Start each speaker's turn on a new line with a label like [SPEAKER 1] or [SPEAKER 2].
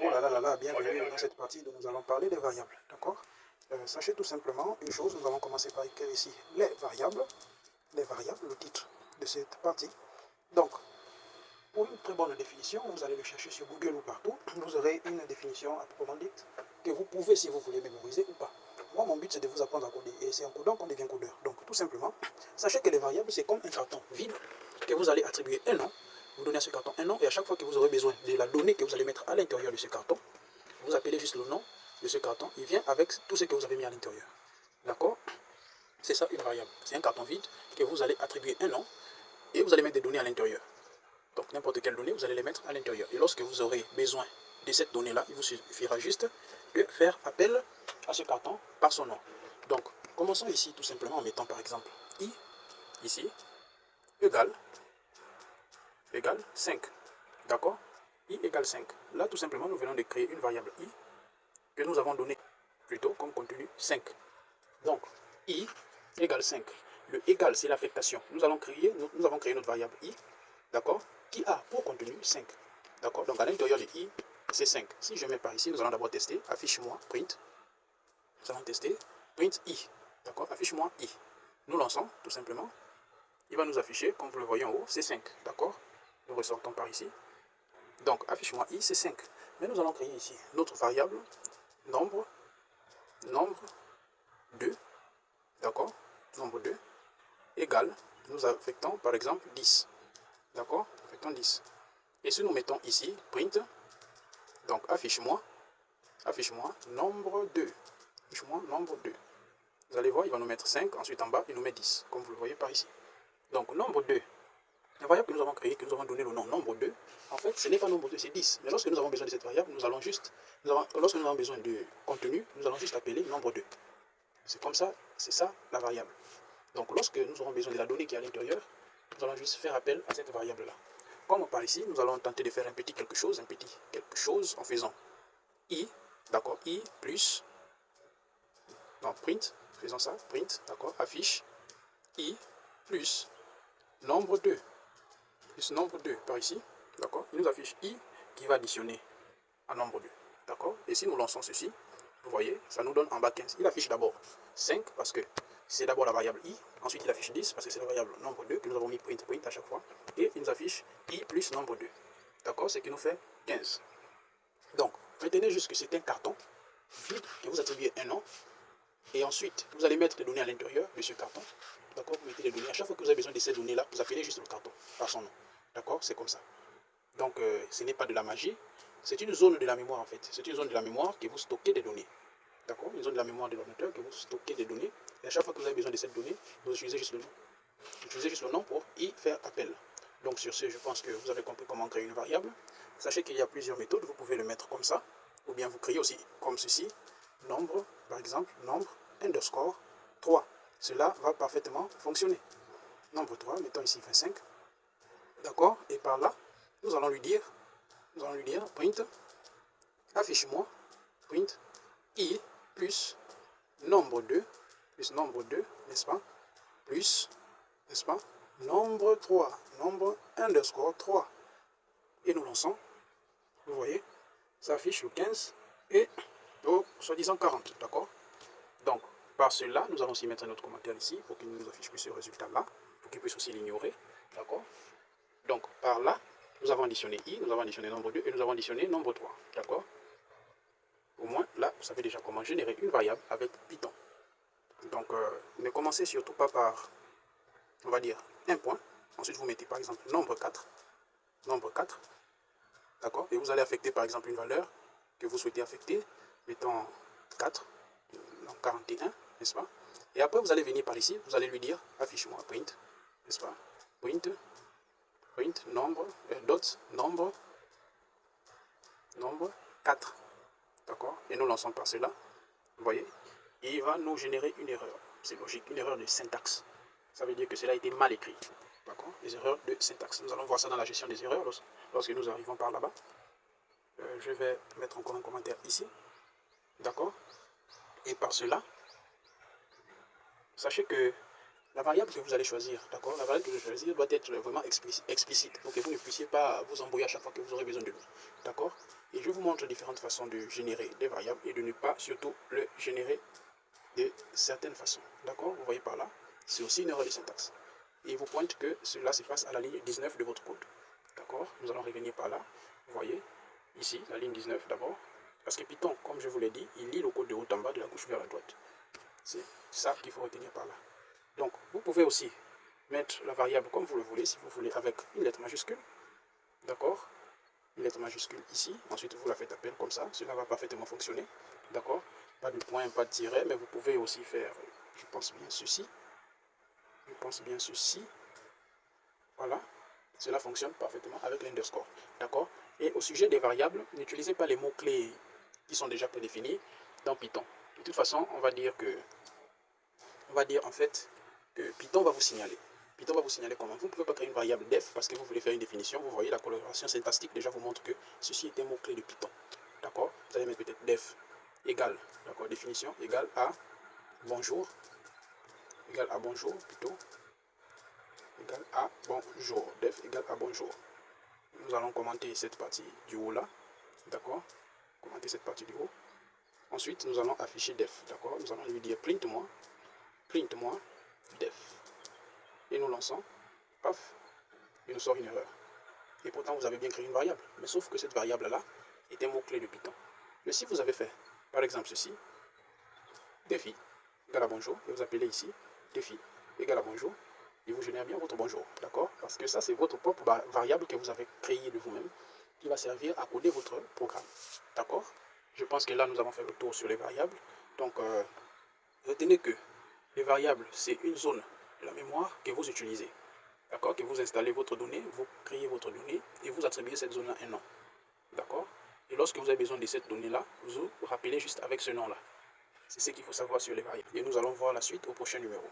[SPEAKER 1] Oh là là là là, bienvenue dans cette partie où nous allons parler des variables, d'accord? Sachez tout simplement une chose, nous allons commencer par écrire ici les variables, le titre de cette partie. Donc, pour une très bonne définition, vous allez le chercher sur Google ou partout, vous aurez une définition à proprement dite que vous pouvez, si vous voulez, mémoriser ou pas. Moi, mon but, c'est de vous apprendre à coder, et c'est en codant qu'on devient codeur. Donc, tout simplement, sachez que les variables, c'est comme un carton vide que vous allez attribuer un nom, vous donnez à ce carton un nom, et à chaque fois que vous aurez besoin de la donnée que vous allez mettre à l'intérieur de ce carton, vous appelez juste le nom de ce carton, il vient avec tout ce que vous avez mis à l'intérieur. D'accord? C'est ça une variable. C'est un carton vide que vous allez attribuer un nom et vous allez mettre des données à l'intérieur. Donc n'importe quelle donnée, vous allez les mettre à l'intérieur. Et lorsque vous aurez besoin de cette donnée-là, il vous suffira juste de faire appel à ce carton par son nom. Donc commençons ici tout simplement en mettant par exemple i, ici, égale 5. D'accord? I égale 5. Là tout simplement nous venons de créer une variable i que nous avons donnée plutôt comme contenu 5. Donc, i égale 5. Le égal, c'est l'affectation. Nous avons créé notre variable i, d'accord, qui a pour contenu 5. D'accord, donc à l'intérieur de i, c'est 5. Si je mets par ici, nous allons d'abord tester, affiche-moi, print. Nous allons tester, print i. D'accord, affiche-moi i. Nous lançons, tout simplement. Il va nous afficher, comme vous le voyez en haut, c'est 5. D'accord, nous ressortons par ici. Donc, affiche-moi i, c'est 5. Mais nous allons créer ici notre variable, nombre 2, d'accord, nombre 2, égale, nous affectons par exemple 10, d'accord, affectons 10. Et si nous mettons ici, print, donc affiche-moi nombre 2, affiche-moi nombre 2. Vous allez voir, il va nous mettre 5, ensuite en bas, il nous met 10, comme vous le voyez par ici. Donc nombre 2, la variable que nous avons créée, que nous avons donné le nom nombre 2, en fait, ce n'est pas nombre 2, c'est 10. Mais lorsque nous avons besoin de cette variable, lorsque nous avons besoin de contenu, nous allons juste appeler nombre 2. C'est comme ça, c'est ça la variable. Donc lorsque nous aurons besoin de la donnée qui est à l'intérieur, nous allons juste faire appel à cette variable-là. Comme par ici, nous allons tenter de faire un petit quelque chose en faisant i, d'accord, i plus, non, print, faisons ça, print, d'accord, affiche, i plus nombre 2, par ici, d'accord, il nous affiche i qui va additionner à nombre 2, d'accord, et si nous lançons ceci, vous voyez, ça nous donne en bas 15. Il affiche d'abord 5 parce que c'est d'abord la variable i, ensuite il affiche 10 parce que c'est la variable nombre 2 que nous avons mis print à chaque fois, et il nous affiche i plus nombre 2, d'accord, ce qui nous fait 15. Donc, retenez juste que c'est un carton vide que vous attribuez un nom, et ensuite vous allez mettre des données à l'intérieur de ce carton, d'accord, vous mettez les données, à chaque fois que vous avez besoin de ces données-là, vous appelez juste le carton par son nom, d'accord, c'est comme ça. Donc, ce n'est pas de la magie, c'est une zone de la mémoire en fait, c'est une zone de la mémoire que vous stockez des données. D'accord, une zone de la mémoire de l'ordinateur que vous stockez des données. Et à chaque fois que vous avez besoin de cette donnée, vous utilisez juste le nom. Vous utilisez juste le nom pour y faire appel. Donc sur ce, je pense que vous avez compris comment créer une variable. Sachez qu'il y a plusieurs méthodes. Vous pouvez le mettre comme ça. Ou bien vous créez aussi comme ceci. Nombre, par exemple, nombre underscore 3. Cela va parfaitement fonctionner. Nombre 3, mettons ici 25. D'accord, et par là, nous allons lui dire print, affiche-moi, print, i plus nombre 2, n'est-ce pas, plus, n'est-ce pas, nombre 3, nombre underscore 3. Et nous lançons, vous voyez, ça affiche le 15 et au soi-disant 40, d'accord? Donc, par cela, nous allons aussi mettre notre commentaire ici pour qu'il ne nous affiche plus ce résultat-là, pour qu'il puisse aussi l'ignorer, d'accord? Donc, par là, nous avons additionné i, nous avons additionné nombre 2 et nous avons additionné nombre 3, d'accord? Au moins, là, vous savez déjà comment générer une variable avec Python. Donc, ne commencez surtout pas par, on va dire, un point. Ensuite, vous mettez par exemple nombre 4, d'accord, et vous allez affecter par exemple une valeur que vous souhaitez affecter, mettons 4, donc 41, n'est-ce pas? Et après, vous allez venir par ici, vous allez lui dire, affiche-moi, print, n'est-ce pas? Print, nombre, nombre 4, d'accord? Et nous lançons par cela, vous voyez, il va nous générer une erreur. C'est logique, une erreur de syntaxe. Ça veut dire que cela a été mal écrit. D'accord? Les erreurs de syntaxe. Nous allons voir ça dans la gestion des erreurs lorsque nous arrivons par là-bas. Je vais mettre encore un commentaire ici. D'accord? Et par cela, sachez que la variable que vous allez choisir, d'accord, la variable que vous allez choisir doit être vraiment explicite pour que vous ne puissiez pas vous embrouiller à chaque fois que vous aurez besoin de lui. D'accord? Et je vous montre différentes façons de générer des variables et de ne pas surtout le générer de certaines façons. D'accord? Vous voyez par là, c'est aussi une erreur de syntaxe. Et il vous pointe que cela se passe à la ligne 19 de votre code. D'accord? Nous allons revenir par là. Vous voyez, ici, la ligne 19 d'abord. Parce que Python, comme je vous l'ai dit, il lit le code de haut en bas, de la gauche vers la droite. C'est ça qu'il faut retenir par là. Donc, vous pouvez aussi mettre la variable comme vous le voulez, si vous voulez, avec une lettre majuscule. D'accord? Une lettre majuscule ici. Ensuite, vous la faites appel comme ça. Cela va parfaitement fonctionner. D'accord? Pas de point, pas de tiret, mais vous pouvez aussi faire, je pense bien ceci. Je pense bien ceci. Voilà. Cela fonctionne parfaitement avec l'underscore. D'accord? Et au sujet des variables, n'utilisez pas les mots-clés qui sont déjà prédéfinis dans Python. De toute façon, on va dire en fait que Python va vous signaler. Python va vous signaler comment. Vous ne pouvez pas créer une variable def parce que vous voulez faire une définition. Vous voyez, la coloration syntaxique déjà vous montre que ceci est un mot-clé de Python. D'accord? Vous allez mettre peut-être def égale, d'accord, définition égale à bonjour, égale à bonjour plutôt, égale à bonjour, def égale à bonjour. Nous allons commenter cette partie du haut là, d'accord? Commenter cette partie du haut. Ensuite, nous allons afficher def, d'accord? Nous allons lui dire print-moi def. Et nous lançons, paf, il nous sort une erreur. Et pourtant, vous avez bien créé une variable. Mais sauf que cette variable-là est un mot-clé de Python. Mais si vous avez fait, par exemple, ceci, défi égale à bonjour, et vous appelez ici défi égale à bonjour, et vous générez bien votre bonjour, d'accord? Parce que ça, c'est votre propre variable que vous avez créée de vous-même, qui va servir à coder votre programme, d'accord? Je pense que là, nous avons fait le tour sur les variables. Donc, retenez que les variables, c'est une zone de la mémoire que vous utilisez, d'accord? Que vous installez votre donnée, vous créez votre donnée, et vous attribuez cette zone-là un nom, d'accord? Et lorsque vous avez besoin de cette donnée-là, vous rappelez juste avec ce nom-là. C'est ce qu'il faut savoir sur les variables. Et nous allons voir la suite au prochain numéro.